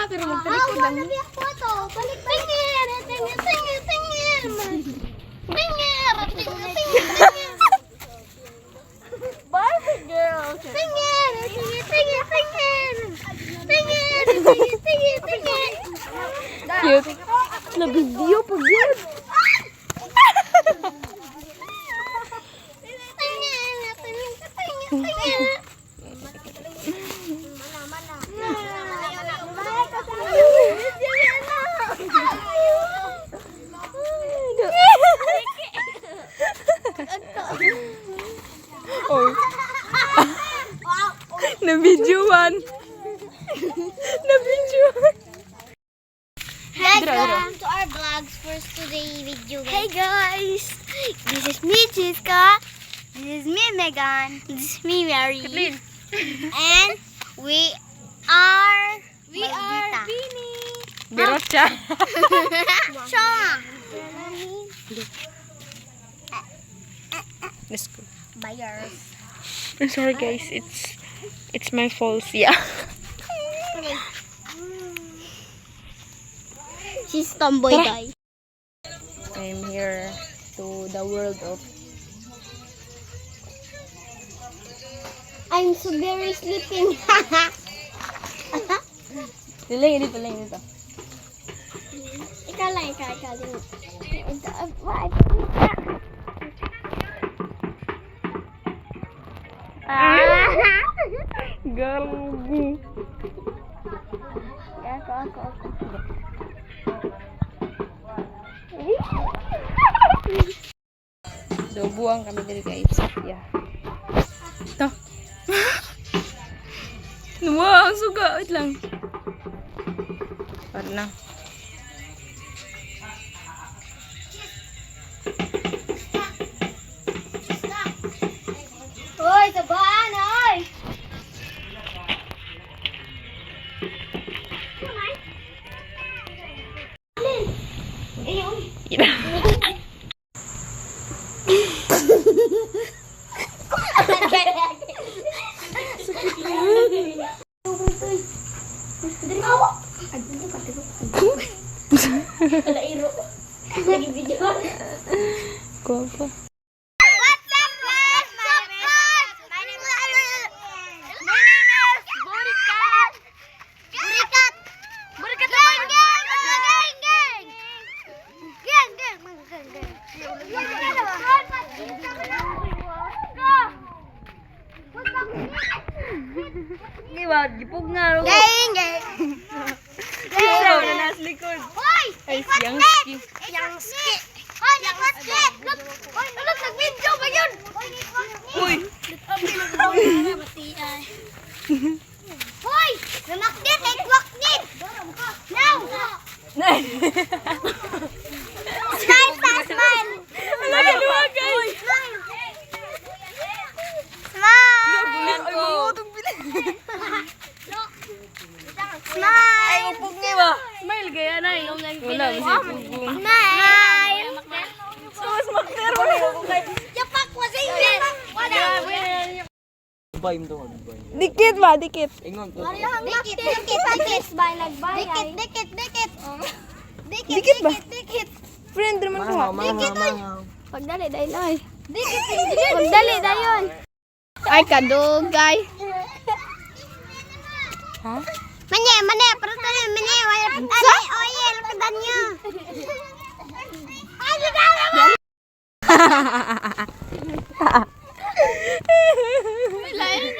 pero magtalikod lang. Nabiyak po ito. Balik, tingin. Tingin. Barbie girl. Tingin. Cute. Na-video pa yun. Oh. Na-videoan. Na-videoan. Hey, welcome to our vlogs for today video. Hey guys, this is me, Chiska. This is me, Megan. This is me, Mary. And we are Bini. Birot siya. Shoma. Let's go. Buyers. I'm sorry guys, it's my fault. Yeah. She's tomboy guy. I'm here to the world of I'm so very sleeping. Dilang dito. Ikaw lang. Galugu. Ako. So, buang kami dari guys. Yeah. Ito. Wow, suga. Wait lang. Para na. Hoy, tabaan, hoy! Yeah. Lagi video. Guapa. What's up, guys? My name is Burikat. Di ba? Gipog nga. Gang. Isa na nasa likod. Hoy! Ay, siyangski. Yangski. Hoy, Yangski. Look, nag-video ba yun? Uy! Hoy! Namakdit, nagwakdit. Now! Smile pa, smile. Wala ka luwa guys! Smile. Ay, mamutog bilis. Smile. Ay, upog niya ba? Smile gaya na eh. Wala, masipugong. Smile. Sus, magtero na ako kay... Yapak, wasingin. Wala. Bayim to, bay. Dikit ba? Dikit. Ingon to. Dikit. Dikit ba? Friend naman ko ha. Mangaw. Pagdali, dahil. Pagdali, dayon. Ay, kadugay. Ha? Mane, pero tali, mane, oil, kadan niya. Ay, dala.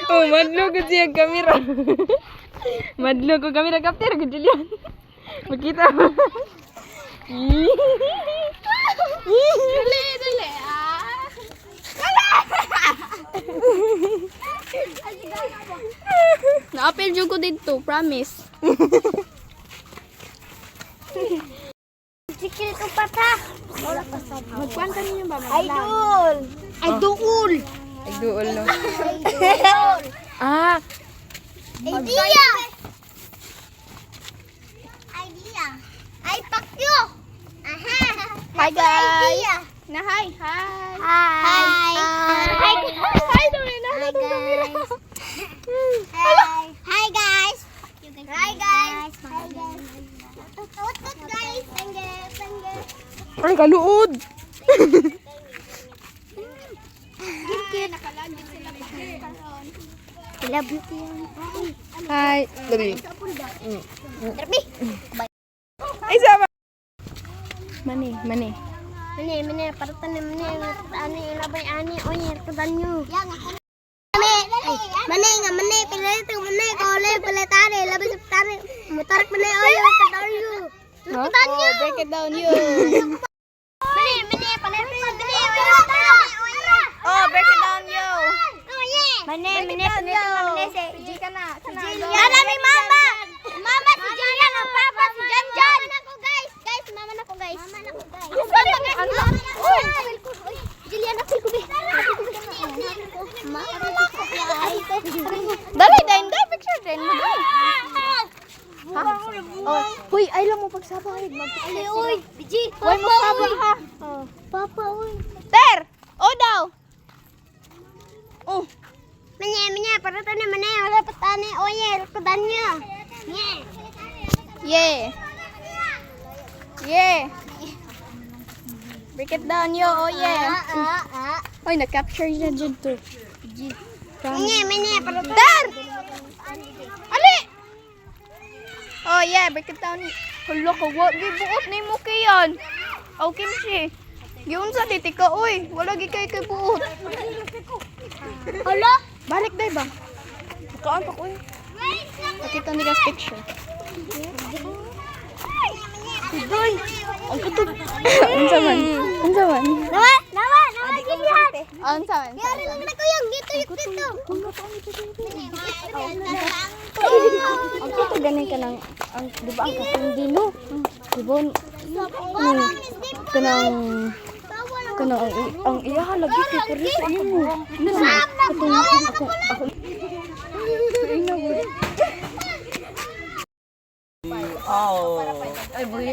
Oh, madlo ko siya kamera. Madlo ko kamera kapter ko Julian. Makita mo. Dali. Na-apel jud ko dito, promise. Sikil ko pa ta. Magkuan ka niyo ba? Idol. Ay, duol no. Idol. Ah, Idea. Ay, pakyo. Aha. hi guys. Idea. Na hi. Hi. Hi guys. Hi guys. guys. Ay, kaluod! Love you, Tiyan. Hi. Labi. Terbi. Ay, sama. Mani. Mane, para tanim ani labay ani oy kudan nyo. Mane, pilay to mane kole palatare labay sa tare. Mutarak mane oy kudan nyo. Kudan nyo. Break it down, you. Mane, palay Oh, break it down, yo. Mane, Yara ni mama. Mama si Jillian ang papa si Janjan. Mama na ko guys. Jillian ako ko. Dali, dahil picture din. Hoy, ay lang mo pagsabay. Oy, Biji. Hoy mo sabay ha. Papa, oy. Ter! O daw! Manya, para tanim mane, wala patani. Oye, kudan nyo. Yeah. Yeah. Break it down, yo. Oh, yeah. Oy, na-capture na dyan to. Manya, para tanim. Ter! Ali! Oh, yeah. Break it down. Hala ka, wag. Gibuot na mo kayan. Aw, kimchi. Yun sa diti ka, uy. Wala gi kay buot. Hala? Balik day ba? Kaan pa, uy. Nakita nila sa picture. Doy! Ang kutub. Unsa man? Nawa, Jillian. Unsa man? Yari lang na ko yung dito. Ang kutub ganun ka ng, di ba ang katindino? Di ba, ang iyahan lagi kay Paris sa iyo. Oh. Ay, boy.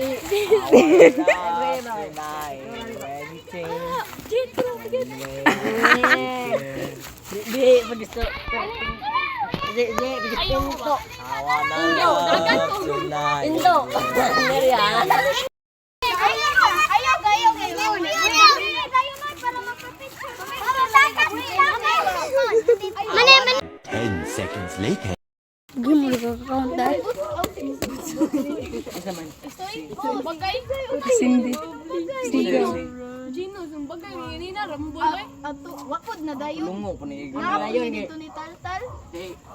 Di, magisto. Di, magisto to. Awa na. Indo, dagan ko. Indo. Mane. 10 seconds later. Gimmo ka count dahil. Isa man. Cindy. Gino, yung bagay ni Nina, ramboy. Ato, wakod na dayo. Lungo pa ni. Nakapagin dito ni Tal.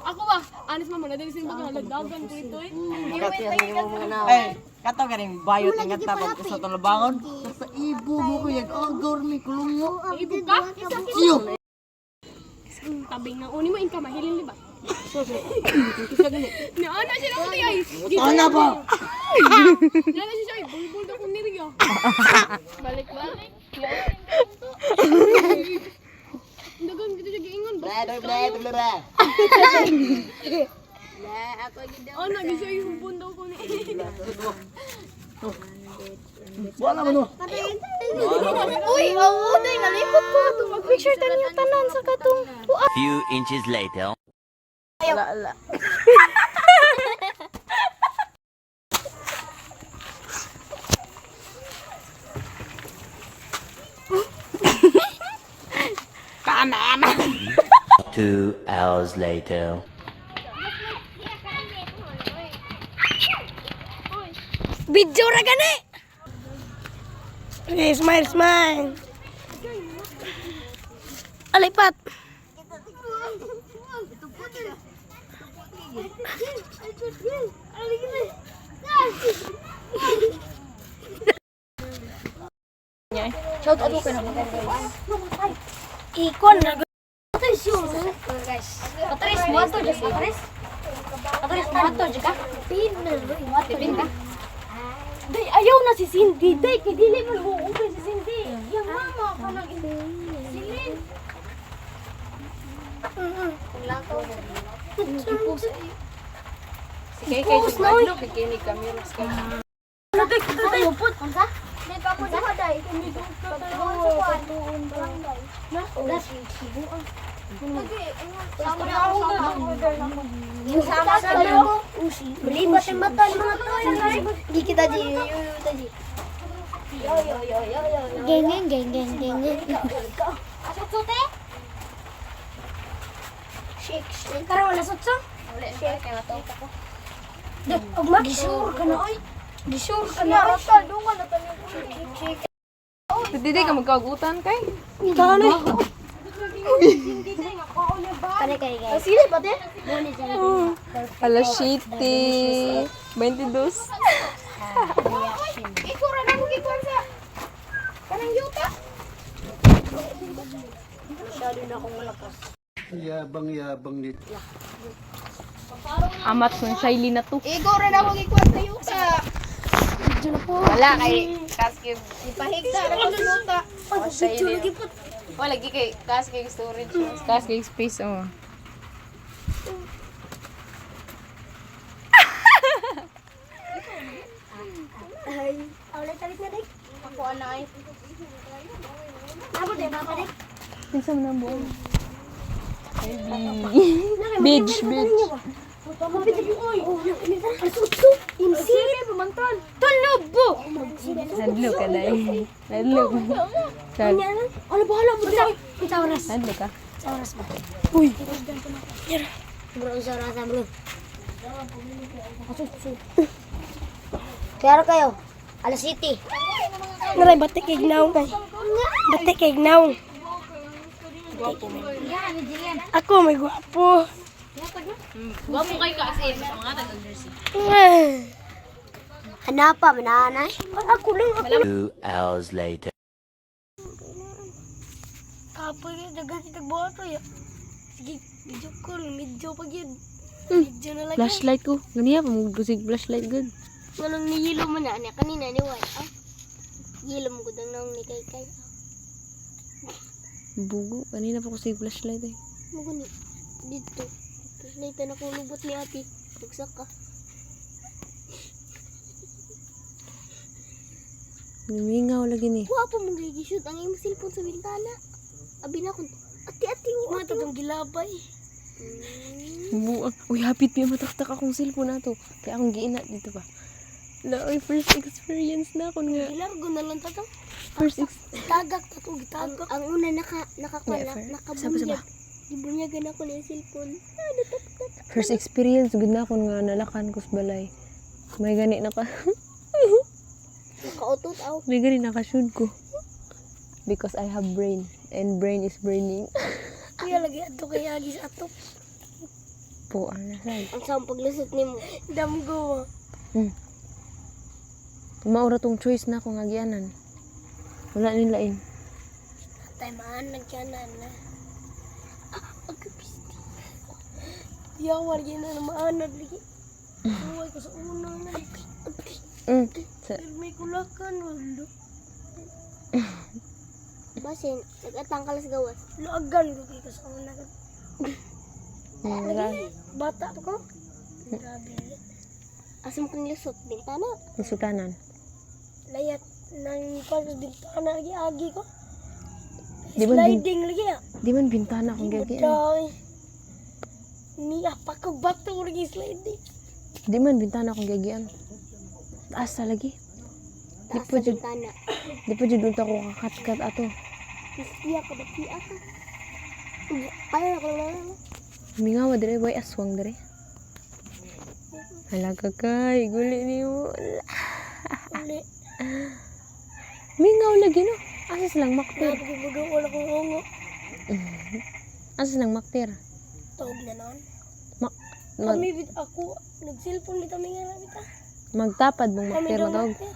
Ako ba? Anis mama, nadali sa bagay, nalagdagan ko ito eh. Ay, kato ka rin bayot ng tapos sa tulabangon. Sa ibo mo ko yan. Oh, gormi kulong mo. Ibo ka? Iyo. Isang tabing na uni mo, inka mahilin, di ba? Isa ganit. Naana siya na ko ay. Ano ba? Naana siya ay, bulbul na kong niriya. Balik. Dagan kita siya giingon ba? Ano, gisa yung hubon daw ko ni. Wala mo no. Uy, day nalimot ko ato mag-picture tanan tanan sa katong. Few inches later. Ala. Tama. 2 hours later. Video ra gani. Smile. Alipat. Shout out ko na Ikon na. Guys. Patris moto just Patris moto juga. Pin ka. Day ayaw na si Cindy. Day kay dili man uuwi si Cindy. Yang mama ko nang silin. Sige kay Madlo bikini camera ska. Nadik tayo put. Unsa? May kapo sa day. Kini dito tayo sa kwan. Na, sibuan. Yung sama sa ano? Belibat yung mata ng mga to. Hindi kita di. Geng. Asot sote? Shake. Karang wala sotso? Wala na kaya kaya to. Gisur ka na oy. Gisur ka na. Rata dungan na tayo. Shake. Didi ka magkagutan kay. Kani. Kani. Sili pati? Alas 7. 22. Ikura na mo gikuan sa. Kanang yuta. Masyado na akong malakas. Yabang nito. Amat kung Shaili na to. Ikura na akong gikuan sa yuta. Diyan na po. Wala kay Kaskib. Ipahigda na ako sa yuta. Shaili. Wala lagi kay Kaskib storage. Kaskib space oh. Ay, ulit na dik. Ako anay. Ako din ba dik? Isa mo na buong. Beach. Nadlo ka dahil. Nadlo. Ano bahala mo dyan? Sa oras. Nadlo ka. Sa oras ba? Uy. Bro, sa oras bro. Kaya kayo. Alas City. Naray, batik kay gnaong kay. Batik kay gnaong. Ako may gwapo. Gwapo kay Kaskib. Mga taga-jersey. Hanapa, mananay. Ako lang, ako. 2 hours later. Kapoy yung dagan si tagboto ya. Sige, medyo cool, medyo pag yun. Medyo na lagi. Flashlight ko. Ganiya pa magdusig flashlight good. Walang niyilo mo na, niya kanina ni Juan. Yilo mo gudang nang ni Kay. Bugo. Kanina pa ko sig flashlight eh. Maguni, dito. Tapos naita na kong lubot ni ate. Bugsak ka. Mingaw lagi ni. Wapo mong gigishoot ang iyong cellphone sa bintana. Abi na ko. Ati-ati mo. Mata itong gilabay. Buang. Uy, hapit niya mataktak akong cellphone na to. Kaya akong giinat dito pa. Oy, first experience na ako nga. Gilargo na lang tato. Tagak tato, gitagak. Ang una nakabunyag. Gibunyagan ako ng cellphone. First experience, good na ako nga nalakan ko sa balay. May gani na ka. Nakautot aw. May gani nakashoot ko. Because I have brain. And brain is braining. Kuya lagi ato kay agi sa ato. Po, ang nasay. Ang saan paglusot nimo. Damgo. Maura tong choice na ako nga gianan. Wala nila in. Tay maan nagkanan na. Pagkapisti. Yawar yun na maanad lagi. Buhay ko sa unang na. May kulakan. Walo. Basin, nag-atang ka lang sa gawas. Laagan ko kayo sa unang. Bata pa ko. Grabe. Asam kong lusot, bintana. Sutanan. Layat ng pasos bintana lagi agi ko. Di ba Sliding lagi ah. Di man bintana akong gagian. Buday. Niya pa ko bato lagi sliding. Di man bintana akong gagian. Asa lagi. Di Taas pa sa jud. bintana. Di pa jud unta ko kakat-kat ato. Siya ka dati ako. Ayaw ko lang. Mingawa dire boy aswang dire. Halaga kay guli niyo. Uli. Mingaw lagi no. Asa silang maktir? Nagbubudong wala kong ungo. Asa silang maktir? Tawag na noon. Mag Kami bit ako. Nag-cellphone bit kami nga bit ah. magtapad bong Kami maktir daw matog. natin.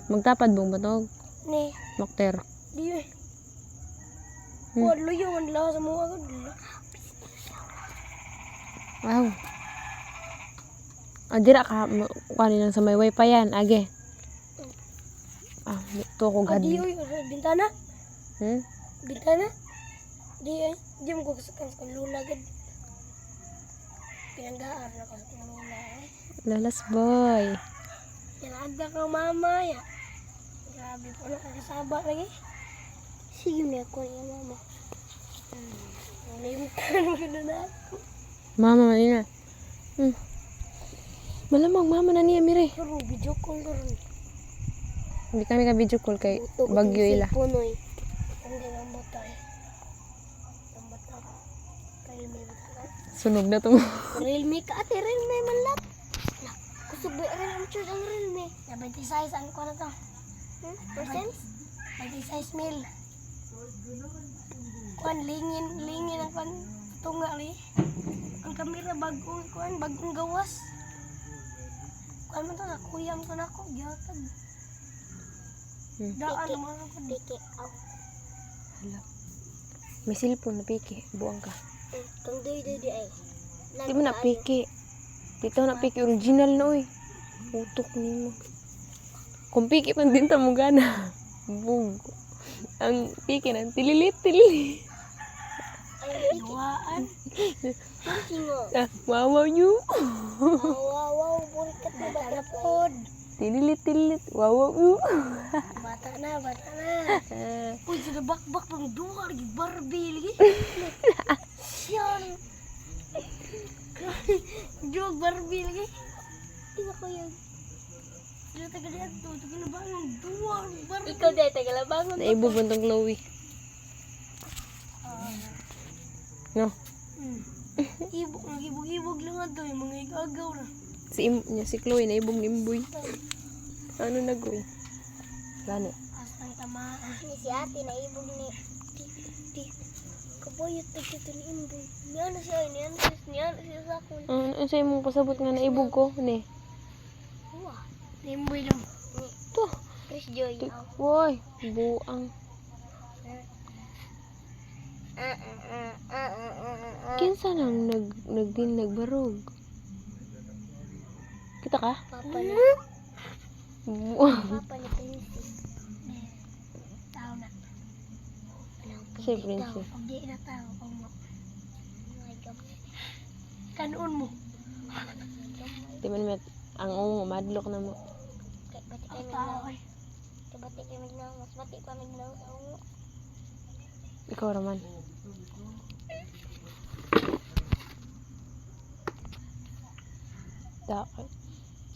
Magtapad bong matog. Ni. Maktir. Di eh. Huwag luyo. Ang lakas sa mga agad. Wow. Dira ka kunin lang sa may wifi yan, age. To ko gad. Di oy. Bintana. Bintana. Di eh. Di mo ko sa lula agad. Pinanggaan na ko sa lula eh. Lalas boy. Nalagda ka mama ya. Grabe po na kakasaba lagi. Sige na ako niya mama. Limutan ko na na. Mama manina. Malamang mama na niya mire. Pero video call na rin. Hindi kami ka video call kay Bagyo ila. Punoy. Hindi lang batay. Ang bata. Realme batay. Sunog na tong. Realme ka ate, Realme man lat. Kusog ba Realme charge ang Realme? Na 26 ano ko na to? Percent? 26 mil. Kuan lingin ang kan tunga li. Ang kamera bagong gawas. Kuan man to na kuyam ko na ko gyatag. Daan naman ako dike aw. May cellphone na piki. Buang ka. Kang doy ay. Di mo na piki. Dito na piki. Original na oy. Utok ni mo. Kung piki man din ta mo gana. Bug. Ang piki na tililit. Duaan. Kingo. Wow you. Wow, burikat na bata pod. Tililit. Wow you. Bata na. Uy, sila bakbak pang duha lagi Barbie lagi. Siyan. Jog Barbie lagi. Tingnan ko yan. Sila taga-liat to. Taga-labangon. Duha Barbie. Ikaw dahil taga-labangon. Naibubon tong Chloe. No? Ibog lang nga doon. Yung mga igagaw na. Si Chloe naibong nimboy. Ano na goy? Gani. Asang tamaan. Si ate naibog ni kaboyot na siya ni imboy. Niyan na siya sa akon. Ano sa'yo mong pasabot nga naibog ko? Ni? Wah, ni imboy lang. To. Chris Joy. Woy, buang. Kinsa nang nagbarog? Kita ka? Papa na. Buang. Papa ni Princess. Tao na. Si Princess. Hindi na tao. Kanuon mo. Di man met ang ungo madlok na mo. Bati kay mignaw. Mas bati pa mignaw sa ungo. Ikaw raman. Dapat.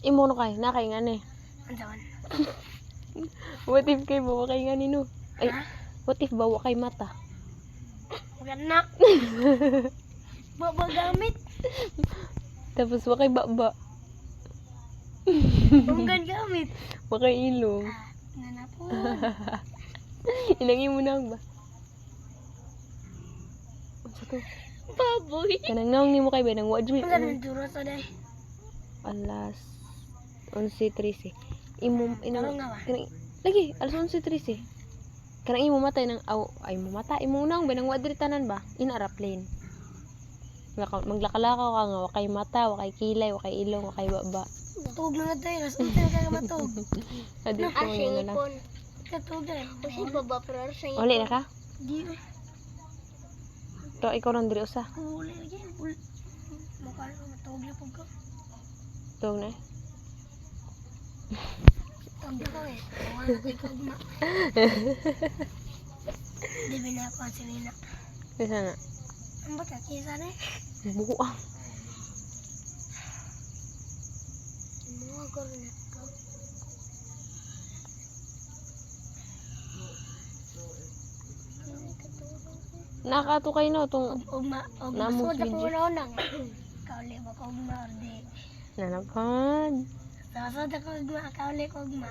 Imo no kay na kay ngani. Andawan. What if kay bawa kay ngani no? Ay, what if bawa kay mata? Maganak. Baba gamit. Tapos wa kay baba. Tunggan gamit. Wa kay ilong. Nanapon. Inangi mo na ba? Unsa to? Baboy. Kanang naong nimo kay ba nang wa diri. Ang duro sa day. Alas 11:13. Imo Ano nga ba? lagi alas 11:13. Kanang imo matay nang ay mo mata imo nang ba nang wa diri tanan ba? In aeroplane. Maglakalakaw ka nga wa kay mata, wa kay kilay, wa kay ilong, wa kay baba. Tug na nga tayo. Nasa ka matug. Adi ko nga na. Katug na. Kasi baba pero sa Uli na ka? Di. To ikaw lang diri usa. Uli lagi. Mukha na matug na pag ko. Tog na. Tugda ko eh. Wala ko ikugma. Di bina ako ang sinina. Bisa na. Ang bata kisa na eh. Buang. Mga garo na to. Nakato kay no tong Ugma Namo soda ko video. unang. Kauli ba ko ugma or di. nanapan. Soda ko ugma, kauli ko ugma.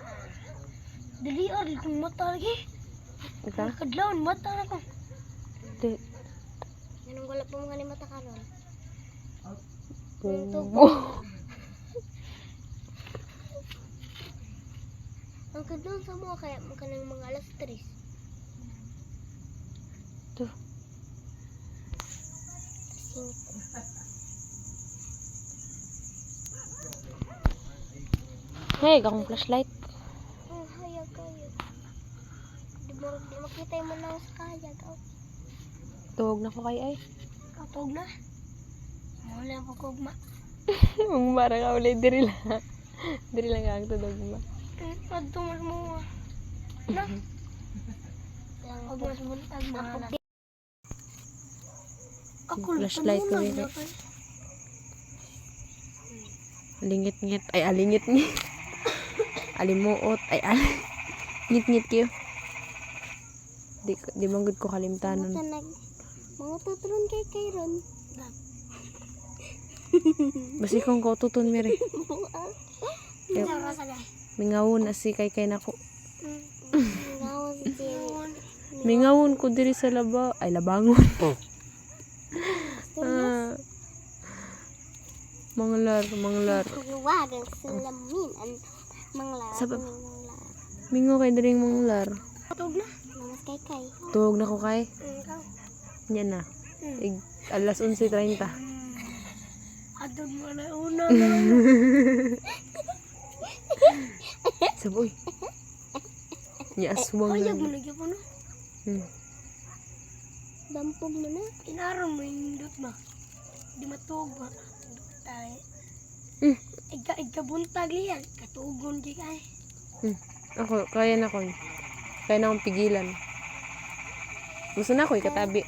Dili or kung mata lagi. Ika? Kadlaw mata na ko. Di. Anong wala po mga ni mata karon? Bubo. Ang kadlaw sa mga kaya kanang mga alas 3. To. Hey, kakong flashlight. Oh, hayag kayo. Di makita mo lang sa kayag. Tuwag na ko kay ay. Katog na. Wala po kugma. Magmara ka ulit. Diri lang. Diri lang ka ang tudog mo. Pagtumas mo. Na? Huwag mas buntag mga na. Ako Flashlight ko rin. rin. Alingit-ngit. Ay, alingit-ngit. Alimuot. Ay, ngit-ngit kayo. Di manggod ko kalimtanon. Mga tutulon kay Kayron. Basi kong ko tutun mire. Mingawon na si kay nako. Ngawa si Jerry. Mingawon ko diri sa laba. Ay, labangon. Manglar. Luwagang salamin. Manglar. Sabab. Mingo kay diri manglar. Tug na. Mamas kay. Tuog na ko kay. Ikaw. Nya na. Alas 11:30. Adog mo na una. Saboy. Nya aswang Ayag mo na. lagi po no. Dampog mo na. Inaron mo yung dot na. Di matug ba. Tay. Ika buntag liyan. Katugon di kay. Ako, kaya na ko. Kaya na akong pigilan. Gusto na ako ikatabi.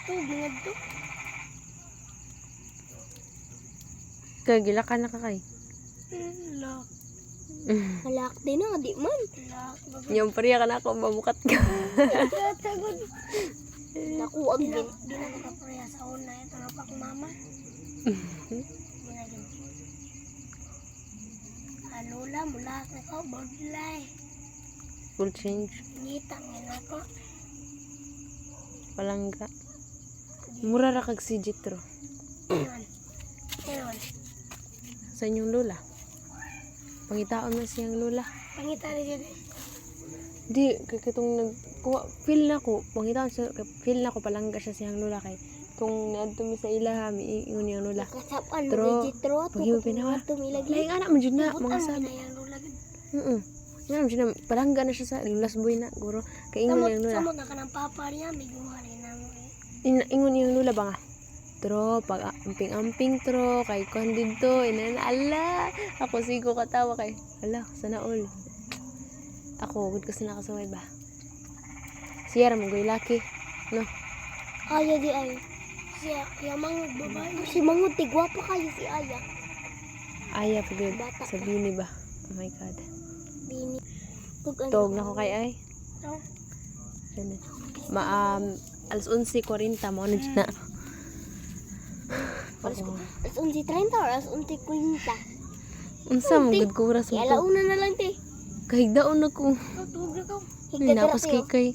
Tug nga to. Kaya gilakan na ka kay. Lock. Halak din na, di man. Lock. Yung pariya ka na ako, mamukat ka. Tagod. Nakuwag din. Di na ko kapreya sa una. Ito na pa akong mama. Di na din. Lola, mula ka ko. Bodlay. Full change. Ngitang yan ako. Palangga. Mura ra kag si Jitro. Yan. Sa inyong lola. Pangitaon na siyang lola. Pangita rin dito. Di, kay katong feel na ko, pangitaon siya, feel na ko palangga siya siyang lola kay. Kung naadto mi sa ilaha, miingon niyang lola. Kasapan Tro, mo, Jitro. pag-iwa pinawa. Tumilagay. Laing anak mo dyan na, mga Butan sabi. na yan, Lola. Yan mo dyan na, palangga na siya sa lulas boy na, guro. Kay ingon niyang lola. Samot na ka ng papa niya, may guha rin na mo. Ingon niyang lola ba nga? Tro, pag amping-amping tro, kay kuhan dito, ala. Ako sigo katawa kay, ala, sana all. Ako, good kasi nakasaway ba? Siya ramang goy laki, no? Aya di ay. Siya, yamang babae. Si Manguti, gwapa kayo si Aya. Aya, pagod, Bata sa ka. bini ba? Oh my God. Bini. Tog na ko kay ay. No? Ganun. Alas 11:40 mo na dyan na. Alas 11:30 or alas 11:40? Unsa mo good kuras mo Kaya to? launa na lang, te. Kahigdaon ako. Tutug na ka. Linapos kay kay.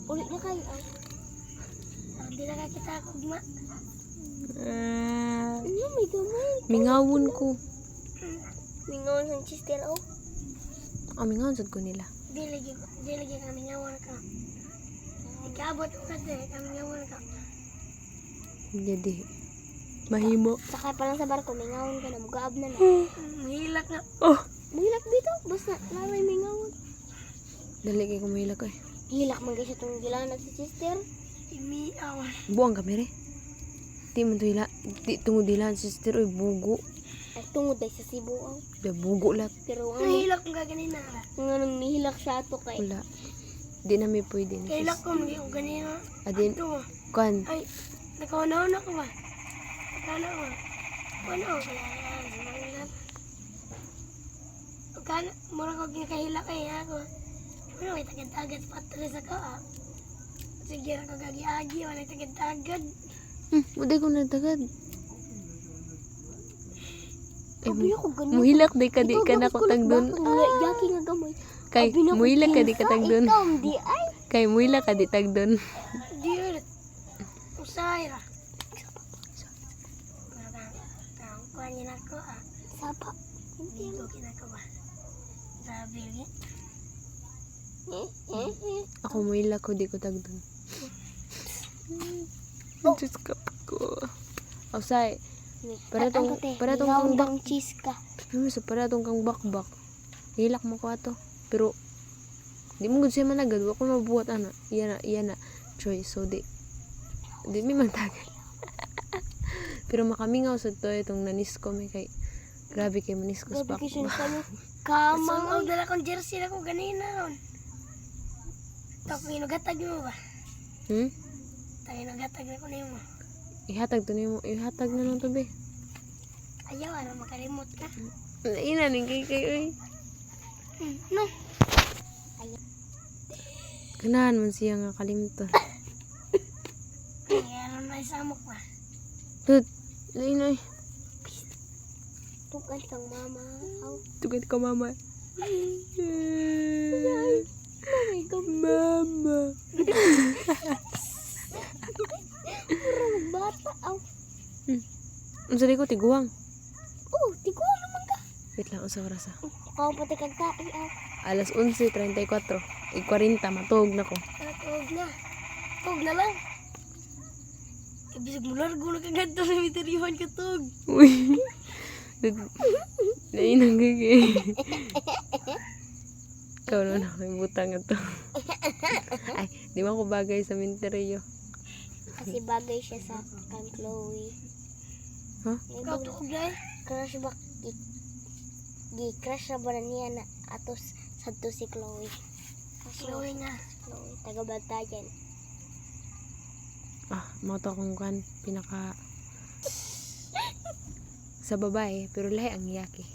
Ulit na kayo. Ay. Hindi na ka kita kugma. Ano, may gamay. Mingawon ko. Mingawan sa sister, oh. Mingawon sad ko nila. Di lagi kami ngawan ka. Ikabot ko kasi kami ngawan ka. Jadi mahimo. Sakay pa lang sa barko, mingawan ka na. Mugaab na na. Mahilak na. Oh, Mahilak dito. Basta, naray mingawan. dali kay kumilak ay. Hilak man guys itong gilanag si sister. Imiaw. Buang kami re. Di man to hila. Di tungod dilan sister oy bugo. Ay tungod ay sa Cebu, oh. Da bugo lat. Pero ang Mahilak ko ganina. nang nihilak siya ato kay. Wala. Di na may pwede ni. Kailak ko hindi ko ganina. Adin Ito. kan Ay, nakauna ko ba? Kala ko. Ano ko kaya? Kala, mura ko ginakahilak kay ako. Ano, may tagad-tagad patris ako ah. Sige, ako gagi-agi, wala tagad-tagad. uday ko nagtagad. Abi ako ganito. Muhilak day ka di ka na ko tagdon. Yaki nga gamay. Kay Abi na ko muhilak ka di ka kinsa, tagdon. Ikaw di ay. Kay muhilak ka di tagdon. Di ulit. Usay ra. Kuha niya na ako ah. Sapa. Hindi ko kinakawa. Sabi niya. Ako muhilak ko di ko tagdon. Diyos ka ko. Ausay. Para tong kang bang cheese ka. sa para tong kang bakbak. Hilak mo ko ato. Pero di mo gud siya managad, wa ko mabuhat ana. Iya na choice so di mi man tagad. Pero makamingaw sa to itong nanis ko may kay grabe kay maniskus Grabe bakbak. kasi kami. Kamang Kamang. dala kong jersey na ko ganina ron. Tapos ginugatag mo ba? Hmm? Tayo nagatag na ko na mo. Ihatag to nimo, ihatag na lang to be. Ayaw, ano makalimot ka. Ina ning kay oy. No. Ganahan man siya nga kalimton. Kaya ano na isamok ba? Tut, lain oy. Tugan kang mama. Aw. Tugad ka mama. Mama. Bata. Aw. Unsa di ko tiguang? Oh, tigo naman ka. Wait lang unsa oras ah. Kau pati kag tae. Aw. Alas 11:34. 40 matug na ko. Tuog na. Tuog na lang. Ibig mo largo na kagad to sa miterihan ka tuog. Uy. Lain ang gigi. Ikaw naman ako yung butang ito. Ay, di mo ako bagay sa minteryo. Kasi bagay siya sa kang Chloe. Huh? Ikaw tuog na eh. Crush ba? Crush na ba na niya na atos sadto si Chloe? Chloe nga. Chloe, taga-Bantayan. Ah, mo to akong kan pinaka sa babae pero lahi ang yaki.